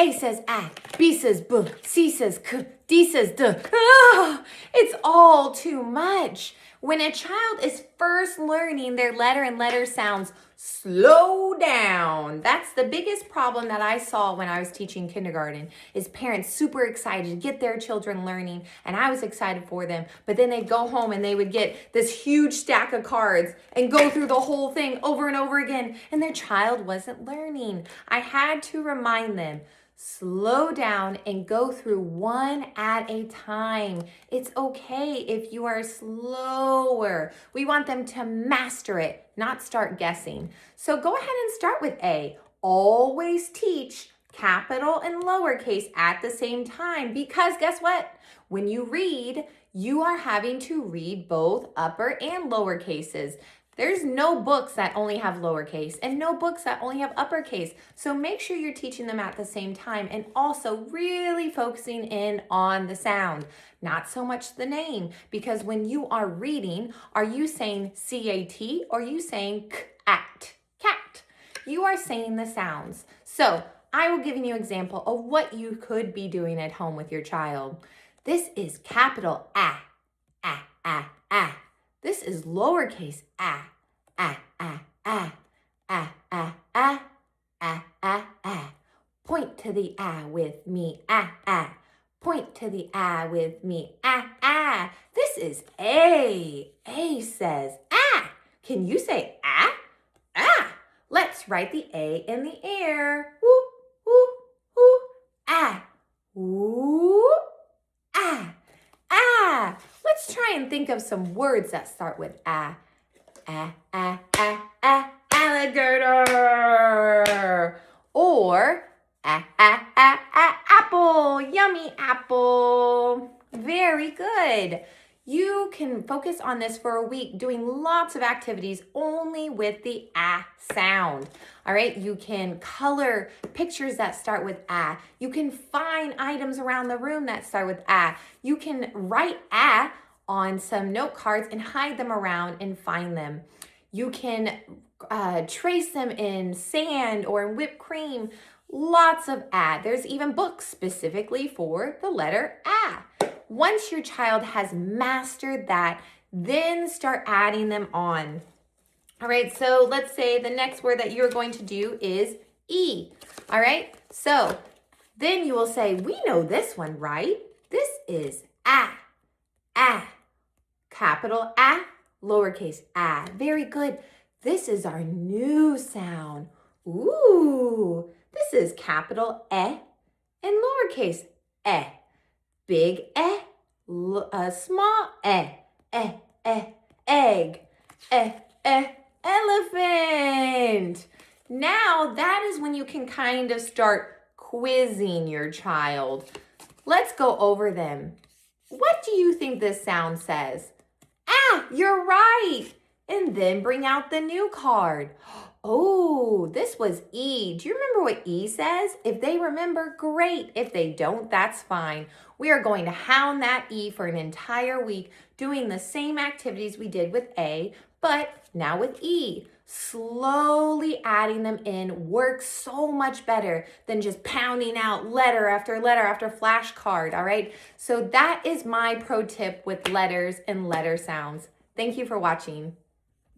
A says A, B says B, C says K, D says D. Ah, it's all too much. When a child is first learning their letter and letter sounds, slow down. That's the biggest problem that I saw when I was teaching kindergarten, is parents super excited to get their children learning, and I was excited for them, but then they'd go home and they would get this huge stack of cards and go through the whole thing over and over again, and their child wasn't learning. I had to remind them, slow down and go through one at a time. It's okay if you are slower. We want them to master it, not start guessing. So go ahead and start with A. Always teach capital and lowercase at the same time, because guess what? When you read, you are having to read both upper and lower cases. There's no books that only have lowercase and no books that only have uppercase. So make sure you're teaching them at the same time, and also really focusing in on the sound, not so much the name, because when you are reading, are you saying C-A-T or are you saying k-at, cat? You are saying the sounds. So I will give you an example of what you could be doing at home with your child. This is capital A, A, A, A. This is lowercase a, a, a, a, a, a, a, a, a, a. Point to the a with me, a, a. Point to the a with me, a, a. This is A. A says a. Can you say a? A. Let's write the A in the air. Woo, woo, woo, a. Woo, a. Ah, let's try and think of some words that start with a. Alligator. Or apple, yummy apple. Very good. You can focus on this for a week, doing lots of activities only with the a sound. All right, you can color pictures that start with a. You can find items around the room that start with a. You can write a on some note cards and hide them around and find them. You can trace them in sand or in whipped cream. Lots of a. There's even books specifically for the letter a. Once your child has mastered that, then start adding them on. All right, so let's say the next word that you're going to do is E. All right, so then you will say, we know this one, right? This is a, capital A, lowercase a. Very good. This is our new sound. Ooh, this is capital E and lowercase e. Big E, small E, egg, elephant. Now that is when you can kind of start quizzing your child. Let's go over them. What do you think this sound says? Ah, you're right. And then bring out the new card. Oh, this was E. Do you remember what E says? If they remember, great. If they don't, that's fine. We are going to hound that E for an entire week, doing the same activities we did with A, but now with E. Slowly adding them in works so much better than just pounding out letter after flashcard, all right? So that is my pro tip with letters and letter sounds. Thank you for watching.